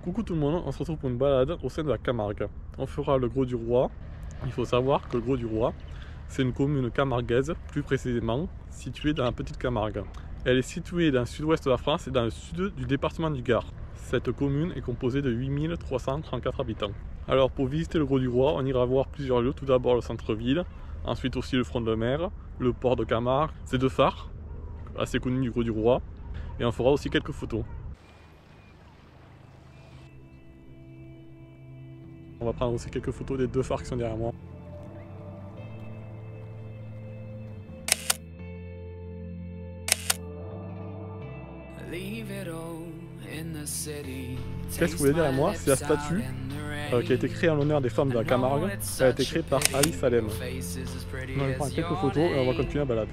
Coucou tout le monde, on se retrouve pour une balade au sein de la Camargue. On fera le Grau du Roi. Il faut savoir que le Grau du Roi, c'est une commune camarguaise, plus précisément située dans la petite Camargue. Elle est située dans le sud-ouest de la France et dans le sud du département du Gard. Cette commune est composée de 8334 habitants. Alors pour visiter le Grau du Roi, on ira voir plusieurs lieux. Tout d'abord le centre-ville, ensuite aussi le front de mer, le port de Camargue, ces deux phares, assez connus du Grau du Roi. Et on fera aussi quelques photos. On va prendre aussi quelques photos des deux phares qui sont derrière moi. Qu'est-ce que vous voyez derrière moi? C'est la statue qui a été créée en l'honneur des femmes de la Camargue. Elle a été créée par Ali Salem. On va prendre quelques photos et on va continuer la balade.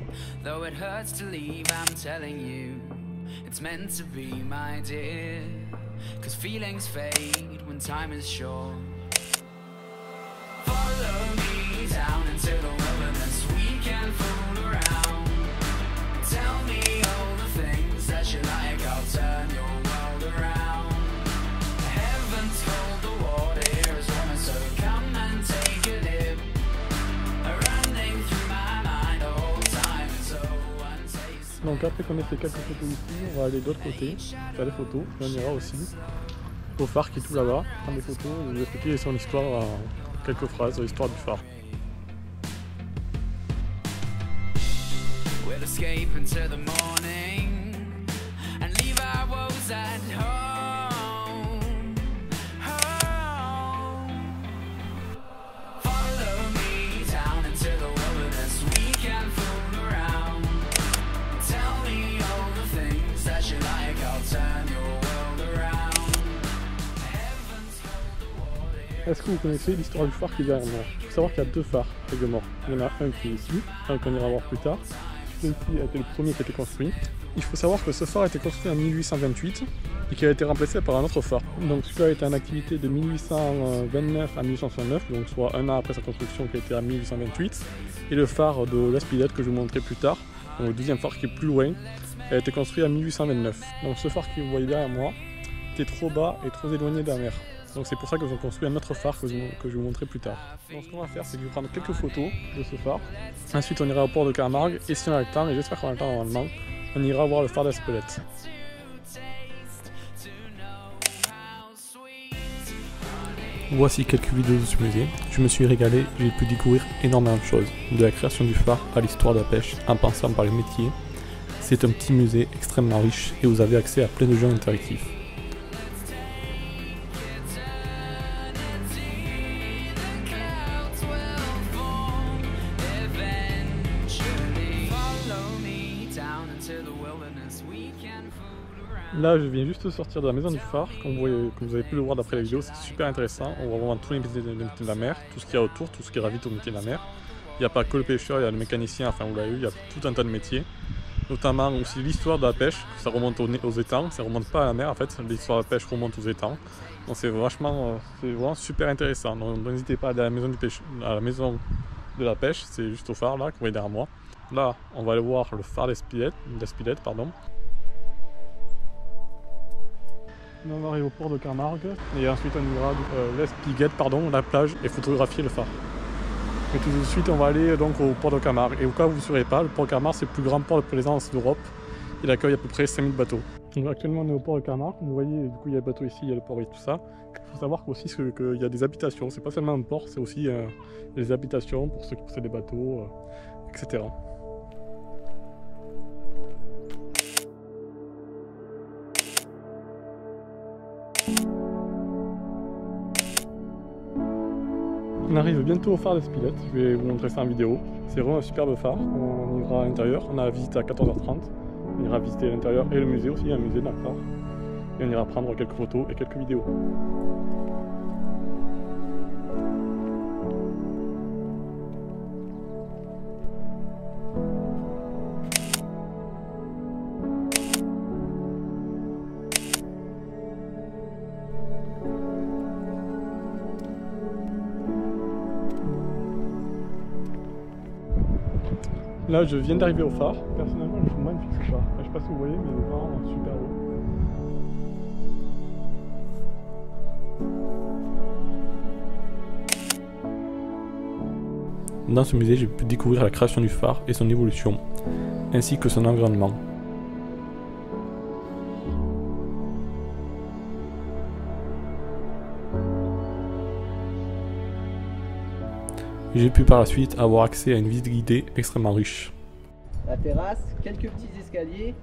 Follow me down into the wilderness, we can fool around. Tell me all the things that you like, I'll turn your world around. Heaven told the water here is warmer, so come and take a dip. Running through my mind the whole time is so untasted. Donc après qu'on ait fait quelques photos ici, on va aller de l'autre côté, faire des photos, et on ira aussi au phare qui est tout là-bas, prendre des photos et vous expliquer son histoire. Quelques phrases de l'histoire du phare. We'll escape into the morning and leave our woes at home. Follow me down into the wilderness, we can fool around. Tell me all the things that you like, I'll turn your world around. Est-ce que vous connaissez l'histoire du phare qui est derrière moi? Il faut savoir qu'il y a deux phares également. Il y en a un qui est ici, un qu'on ira voir plus tard. Celui-ci a été le premier qui a été construit. Il faut savoir que ce phare a été construit en 1828 et qui a été remplacé par un autre phare. Donc celui-là a été en activité de 1829 à 1869, donc soit un an après sa construction qui a été en 1828. Et le phare de l'Espilette que je vous montrerai plus tard, donc le deuxième phare qui est plus loin, a été construit en 1829. Donc ce phare que vous voyez derrière moi était trop bas et trop éloigné de la mer. Donc c'est pour ça qu'ils ont construit un autre phare que je vais vous montrer plus tard. Donc ce qu'on va faire, c'est que je vais prendre quelques photos de ce phare. Ensuite on ira au port de Camargue et si on a le temps, et j'espère qu'on a le temps normalement, on ira voir le phare d'Espelette. Voici quelques vidéos de ce musée. Je me suis régalé, j'ai pu découvrir énormément de choses. De la création du phare à l'histoire de la pêche, en passant par les métiers. C'est un petit musée extrêmement riche et vous avez accès à plein de jeux interactifs. Là, je viens juste de sortir de la maison du phare. Comme vous avez pu le voir d'après la vidéo, c'est super intéressant. On va voir tous les métiers de la mer, tout ce qu'il y a autour, tout ce qui gravite au métier de la mer. Il n'y a pas que le pêcheur, il y a le mécanicien, enfin vous l'avez vu, il y a tout un tas de métiers. Notamment aussi l'histoire de la pêche, ça remonte aux étangs, ça ne remonte pas à la mer en fait, l'histoire de la pêche remonte aux étangs. Donc c'est vraiment super intéressant. Donc n'hésitez pas à aller à la maison à la maison de la pêche, c'est juste au phare là, que vous voyez derrière moi. Là, on va aller voir le phare d'Espilette, On va arriver au port de Camargue et ensuite on ira l'Espiguette, la plage, et photographier le phare. Et tout de suite on va aller donc au port de Camargue. Et au cas où vous ne saurez pas, le port de Camargue c'est le plus grand port de plaisance d'Europe. Il accueille à peu près 5000 bateaux. Donc actuellement on est au port de Camargue, vous voyez du coup il y a le bateau ici, il y a le port et tout ça. Il faut savoir aussi qu'il y a des habitations, c'est pas seulement un port, c'est aussi des habitations pour ceux qui possèdent des bateaux, etc. On arrive bientôt au phare d'Espilette, je vais vous montrer ça en vidéo. C'est vraiment un superbe phare, on ira à l'intérieur, on a visité à 14h30. On ira visiter l'intérieur et le musée aussi, il y a un musée dans le phare. Et on ira prendre quelques photos et quelques vidéos. Là, je viens d'arriver au phare. Personnellement, je trouve magnifique ce phare. Je sais pas si vous voyez, mais il est vraiment super beau. Dans ce musée, j'ai pu découvrir la création du phare et son évolution, ainsi que son environnement. J'ai pu par la suite avoir accès à une visite guidée extrêmement riche. La terrasse, quelques petits escaliers,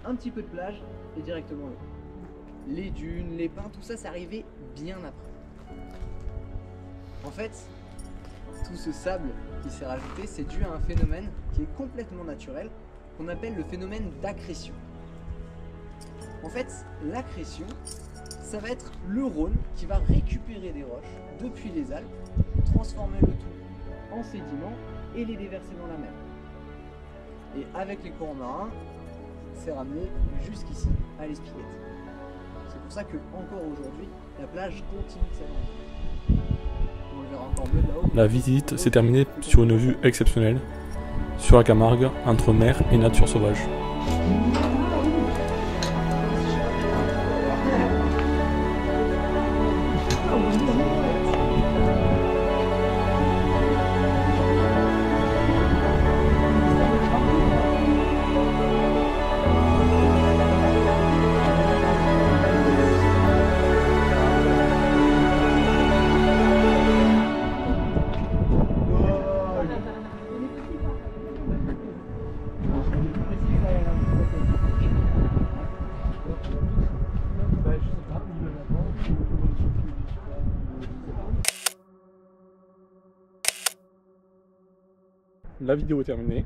un petit peu de plage et directement l'eau. Les dunes, les pins, tout ça, c'est arrivé bien après. En fait, tout ce sable qui s'est rajouté, c'est dû à un phénomène qui est complètement naturel, qu'on appelle le phénomène d'accrétion. En fait, l'accrétion, ça va être le Rhône qui va récupérer des roches depuis les Alpes, transformer le tout en sédiments et les déverser dans la mer. Et avec les courants marins, c'est ramené jusqu'ici, à l'Espiguette. C'est pour ça que encore aujourd'hui, la plage continue de s'agrandir. On le verra encore mieux là-haut. La visite s'est terminée sur une vue exceptionnelle, sur la Camargue, entre mer et nature sauvage. La vidéo est terminée,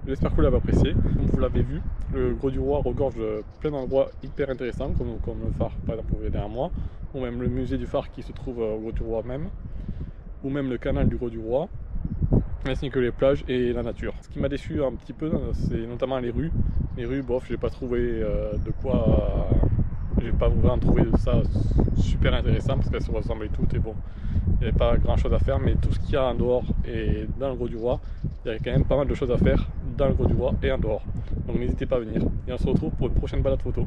j'espère que vous l'avez apprécié. Comme vous l'avez vu, le Grau du Roi regorge plein d'endroits hyper intéressants, comme le phare par exemple vous voyez derrière moi, ou même le musée du phare qui se trouve au Grau du Roi même, ou même le canal du Grau du Roi, ainsi que les plages et la nature. Ce qui m'a déçu un petit peu, c'est notamment les rues. Les rues, bof, j'ai pas trouvé j'ai pas vraiment trouvé ça super intéressant parce qu'elles se ressemblaient toutes et bon, il n'y avait pas grand chose à faire, mais tout ce qu'il y a en dehors et dans le Grau du Roi, il y a quand même pas mal de choses à faire dans le Grau du Roi et en dehors. Donc n'hésitez pas à venir et on se retrouve pour une prochaine balade photo.